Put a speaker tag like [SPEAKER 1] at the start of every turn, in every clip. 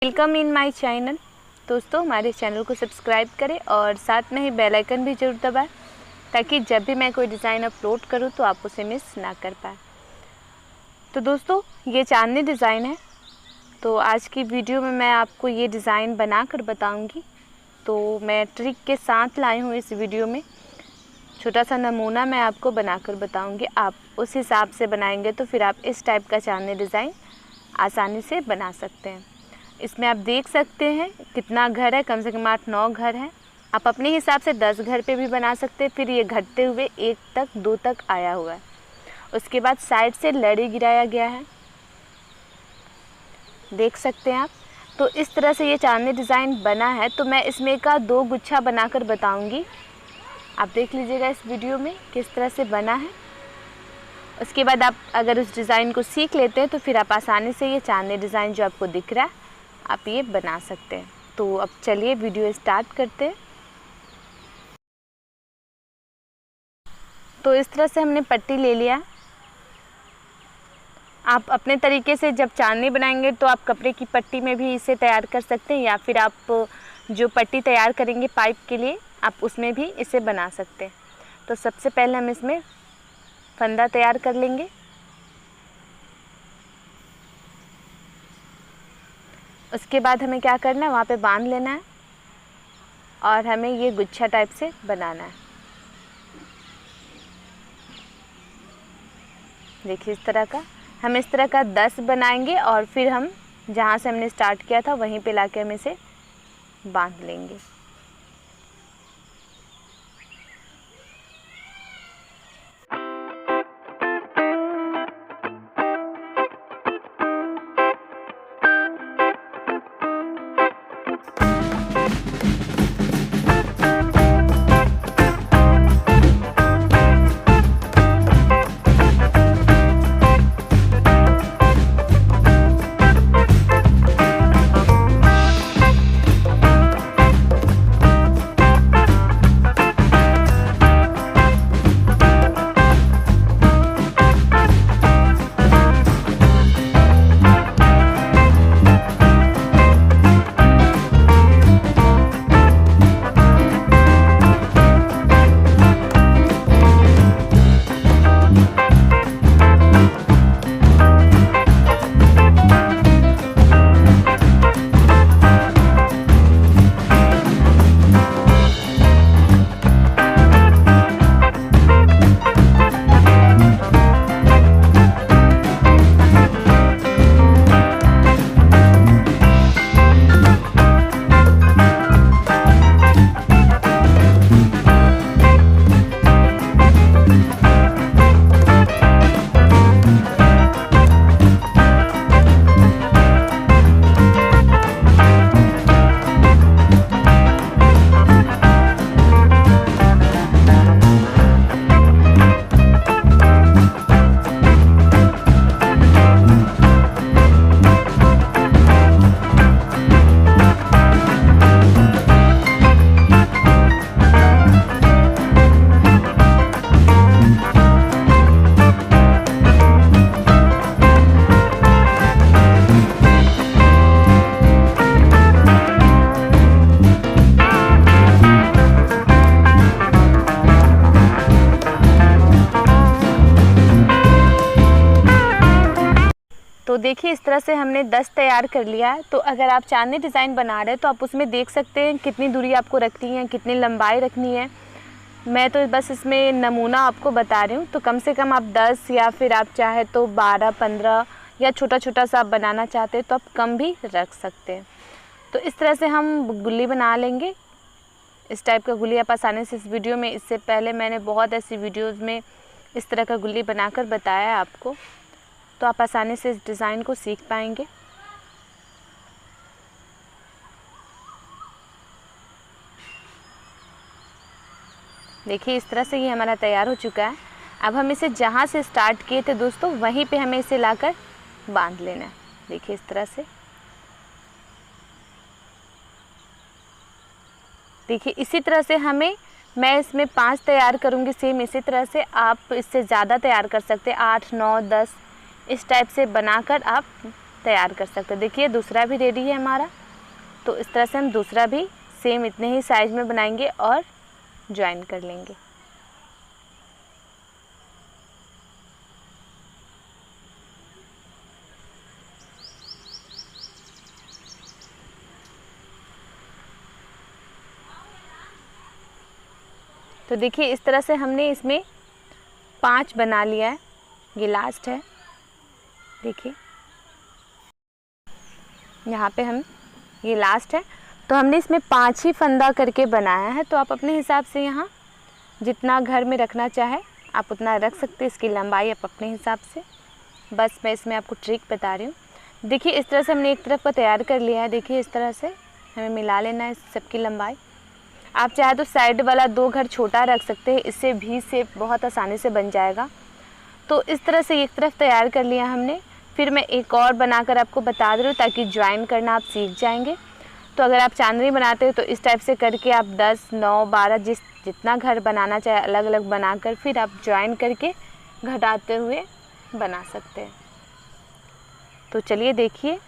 [SPEAKER 1] Welcome in my channel. दोस्तों, हमारे channel को सब्सक्राइब करें और साथ में ही बेल आइकन भी जरूर दबाएं ताकि जब भी मैं कोई डिज़ाइन अपलोड करूं तो आप उसे मिस ना कर पाए। तो दोस्तों, ये चांदनी डिज़ाइन है। तो आज की वीडियो में मैं आपको ये डिज़ाइन बना कर बताऊँगी। तो मैं ट्रिक के साथ लाई हूँ इस वीडियो में। छोटा सा नमूना मैं आपको बना कर बताऊँगी। आप उस हिसाब से बनाएंगे तो फिर आप इस टाइप का चांदनी डिज़ाइन आसानी से बना सकते हैं। इसमें आप देख सकते हैं कितना घर है, कम से कम 8-9 घर हैं। आप अपने हिसाब से 10 घर पे भी बना सकते हैं। फिर ये घटते हुए 1 तक 2 तक आया हुआ है। उसके बाद साइड से लड़ी गिराया गया है, देख सकते हैं आप। तो इस तरह से ये चांदनी डिज़ाइन बना है। तो मैं इसमें का 2 गुच्छा बनाकर बताऊंगी। आप देख लीजिएगा इस वीडियो में किस तरह से बना है। उसके बाद आप अगर उस डिज़ाइन को सीख लेते हैं तो फिर आप आसानी से ये चांदनी डिज़ाइन जो आपको दिख रहा है आप ये बना सकते हैं। तो अब चलिए वीडियो स्टार्ट करते हैं। तो इस तरह से हमने पट्टी ले लिया। आप अपने तरीके से जब चांदनी बनाएंगे तो आप कपड़े की पट्टी में भी इसे तैयार कर सकते हैं, या फिर आप जो पट्टी तैयार करेंगे पाइप के लिए आप उसमें भी इसे बना सकते हैं। तो सबसे पहले हम इसमें फंदा तैयार कर लेंगे। उसके बाद हमें क्या करना है, वहाँ पे बांध लेना है और हमें ये गुच्छा टाइप से बनाना है। देखिए इस तरह का हम इस तरह का 10 बनाएंगे और फिर हम जहाँ से हमने स्टार्ट किया था वहीं पे लाके हम इसे बांध लेंगे। तो देखिए इस तरह से हमने 10 तैयार कर लिया है। तो अगर आप चांदनी डिज़ाइन बना रहे हैं तो आप उसमें देख सकते हैं कितनी दूरी आपको रखनी है, कितनी लंबाई रखनी है। मैं तो बस इसमें नमूना आपको बता रही हूँ। तो कम से कम आप 10 या फिर आप चाहे तो 12-15 या छोटा छोटा सा आप बनाना चाहते हैं तो आप कम भी रख सकते हैं। तो इस तरह से हम गुल्ली बना लेंगे। इस टाइप का गुल्ली आप आसानी से इस वीडियो में, इससे पहले मैंने बहुत ऐसी वीडियोज़ में इस तरह का गुल्ली बनाकर बताया है आपको, तो आप आसानी से इस डिज़ाइन को सीख पाएंगे। देखिए इस तरह से ये हमारा तैयार हो चुका है। अब हम इसे जहाँ से स्टार्ट किए थे दोस्तों वहीं पे हमें इसे लाकर बांध लेना है। देखिए इस तरह से। देखिए इसी तरह से मैं इसमें 5 तैयार करूँगी। सेम इसी तरह से आप इससे ज़्यादा तैयार कर सकते हैं, 8, 9, 10 इस टाइप से बनाकर आप तैयार कर सकते हैं। देखिए दूसरा भी रेडी है हमारा। तो इस तरह से हम दूसरा भी सेम इतने ही साइज़ में बनाएंगे और ज्वाइन कर लेंगे। तो देखिए इस तरह से हमने इसमें 5 बना लिया है, ये लास्ट है। देखिए यहाँ पे हम, ये लास्ट है, तो हमने इसमें 5 ही फंदा करके बनाया है। तो आप अपने हिसाब से यहाँ जितना घर में रखना चाहे आप उतना रख सकते हैं, इसकी लंबाई आप अपने हिसाब से। बस मैं इसमें आपको ट्रिक बता रही हूँ। देखिए इस तरह से हमने एक तरफ का तैयार कर लिया है। देखिए इस तरह से हमें मिला लेना है सबकी लंबाई। आप चाहे तो साइड वाला 2 घर छोटा रख सकते हैं, इससे भी शेप बहुत आसानी से बन जाएगा। तो इस तरह से एक तरफ तैयार कर लिया हमने। फिर मैं एक और बनाकर आपको बता दे रही हूँ ताकि ज्वाइन करना आप सीख जाएंगे। तो अगर आप चांदनी बनाते हो तो इस टाइप से करके आप 10, 9, 12 जितना घर बनाना चाहे अलग अलग बनाकर फिर आप ज्वाइन करके घटाते हुए बना सकते हैं। तो चलिए देखिए।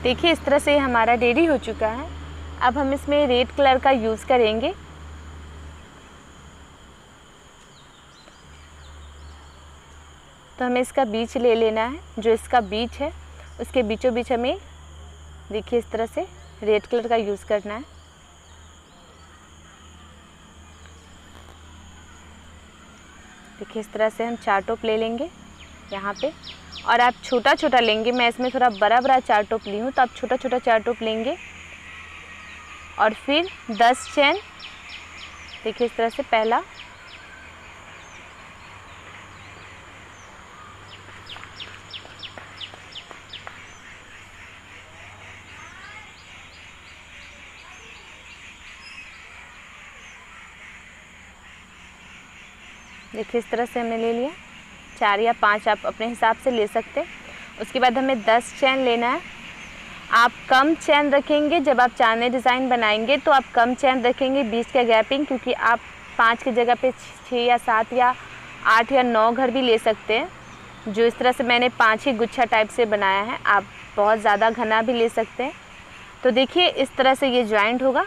[SPEAKER 1] देखिए इस तरह से हमारा रेडी हो चुका है। अब हम इसमें रेड कलर का यूज़ करेंगे। तो हमें इसका बीच ले लेना है, जो इसका बीच है उसके बीचों बीच हमें देखिए इस तरह से रेड कलर का यूज़ करना है। देखिए इस तरह से हम 4 टोप ले लेंगे यहाँ पे, और आप छोटा छोटा लेंगे। मैं इसमें थोड़ा बड़ा बड़ा 4 टोप ली हूँ, तो आप छोटा छोटा 4 टोप लेंगे। और फिर 10 चैन देखिए इस तरह से पहला, देखिए इस तरह से हमने ले लिया। 4 या 5 आप अपने हिसाब से ले सकते हैं। उसके बाद हमें 10 चैन लेना है। आप कम चैन रखेंगे, जब आप चांदनी डिज़ाइन बनाएंगे तो आप कम चैन रखेंगे बीच का गैपिंग, क्योंकि आप 5 की जगह पे 6 या 7 या 8 या 9 घर भी ले सकते हैं। जो इस तरह से मैंने 5 ही गुच्छा टाइप से बनाया है, आप बहुत ज़्यादा घना भी ले सकते हैं। तो देखिए इस तरह से ये जॉइंट होगा।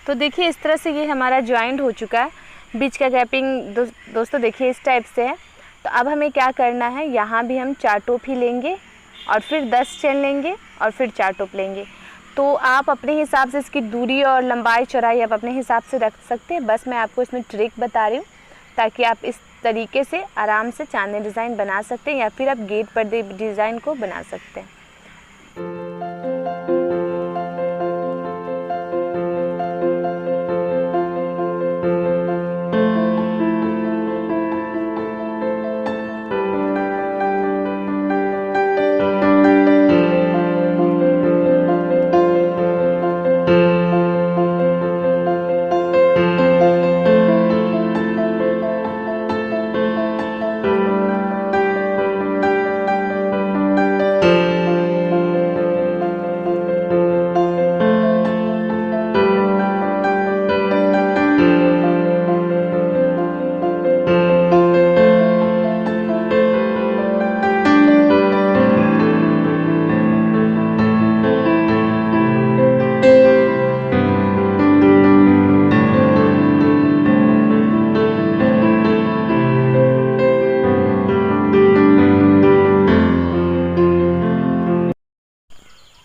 [SPEAKER 1] तो देखिए इस तरह से ये हमारा जॉइंट हो चुका है। बीच का गैपिंग दोस्तों देखिए इस टाइप से है। तो अब हमें क्या करना है, यहाँ भी हम 4 टोप ही लेंगे और फिर 10 चेन लेंगे और फिर 4 टोप लेंगे। तो आप अपने हिसाब से इसकी दूरी और लंबाई चौड़ाई आप अपने हिसाब से रख सकते हैं। बस मैं आपको इसमें ट्रिक बता रही हूँ ताकि आप इस तरीके से आराम से चांदनी डिज़ाइन बना सकते हैं या फिर आप गेट पर्दे डिज़ाइन को बना सकते हैं।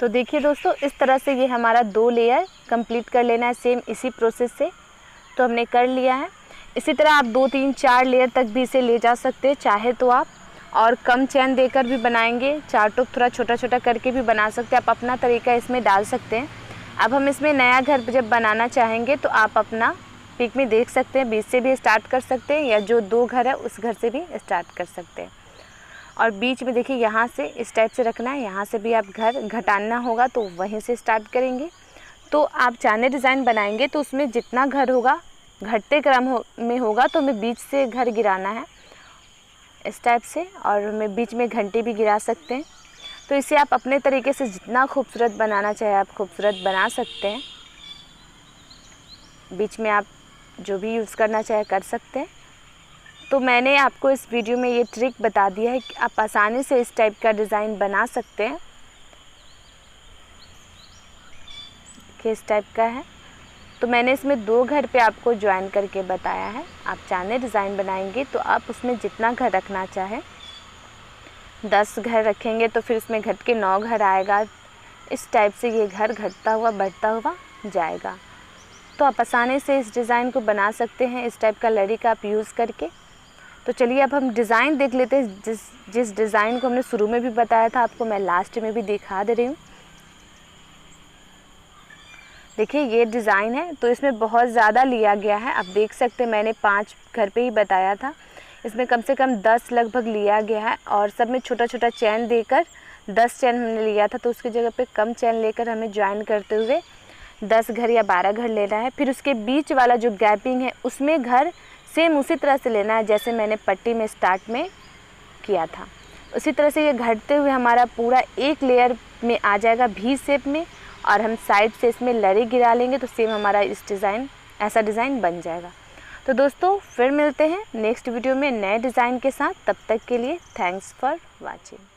[SPEAKER 1] तो देखिए दोस्तों इस तरह से ये हमारा 2 लेयर कंप्लीट कर लेना है सेम इसी प्रोसेस से। तो हमने कर लिया है। इसी तरह आप 2 3 4 लेयर तक भी इसे ले जा सकते हैं। चाहे तो आप और कम चैन देकर भी बनाएंगे, 4 टोप थोड़ा छोटा छोटा करके भी बना सकते हैं। आप अपना तरीका इसमें डाल सकते हैं। अब हम इसमें नया घर जब बनाना चाहेंगे तो आप अपना पिक में देख सकते हैं, बीच से भी स्टार्ट कर सकते हैं या जो 2 घर है उस घर से भी स्टार्ट कर सकते हैं। और बीच में देखिए यहाँ से इस टाइप से रखना है, यहाँ से भी आप घर घटाना होगा तो वहीं से स्टार्ट करेंगे। तो आप चांदनी डिज़ाइन बनाएंगे तो उसमें जितना घर होगा घटते क्रम में होगा तो हमें बीच से घर गिराना है इस टाइप से, और हमें बीच में घंटी भी गिरा सकते हैं। तो इसे आप अपने तरीके से जितना खूबसूरत बनाना चाहे आप खूबसूरत बना सकते हैं। बीच में आप जो भी यूज़ करना चाहे कर सकते हैं। तो मैंने आपको इस वीडियो में ये ट्रिक बता दिया है कि आप आसानी से इस टाइप का डिज़ाइन बना सकते हैं कि इस टाइप का है। तो मैंने इसमें 2 घर पे आपको ज्वाइन करके बताया है। आप चांदनी डिज़ाइन बनाएंगे तो आप उसमें जितना घर रखना चाहे, 10 घर रखेंगे तो फिर उसमें घट के 9 घर आएगा। इस टाइप से ये घर घटता हुआ बढ़ता हुआ जाएगा। तो आप आसानी से इस डिज़ाइन को बना सकते हैं इस टाइप का लड़ी का आप यूज़ करके। तो चलिए अब हम डिज़ाइन देख लेते हैं। जिस डिज़ाइन को हमने शुरू में भी बताया था आपको मैं लास्ट में भी दिखा दे रही हूँ। देखिए ये डिज़ाइन है तो इसमें बहुत ज़्यादा लिया गया है। आप देख सकते हैं मैंने 5 घर पे ही बताया था, इसमें कम से कम 10 लगभग लिया गया है और सब में छोटा छोटा चैन देकर 10 चैन हमने लिया था। तो उसकी जगह पे कम चैन लेकर हमें ज्वाइन करते हुए 10 घर या 12 घर लेना है। फिर उसके बीच वाला जो गैपिंग है उसमें घर सेम उसी तरह से लेना है जैसे मैंने पट्टी में स्टार्ट में किया था। उसी तरह से ये घटते हुए हमारा पूरा एक लेयर में आ जाएगा भी शेप में, और हम साइड से इसमें लड़ी गिरा लेंगे तो सेम हमारा इस डिज़ाइन ऐसा डिज़ाइन बन जाएगा। तो दोस्तों फिर मिलते हैं नेक्स्ट वीडियो में नए डिज़ाइन के साथ। तब तक के लिए थैंक्स फॉर वॉचिंग।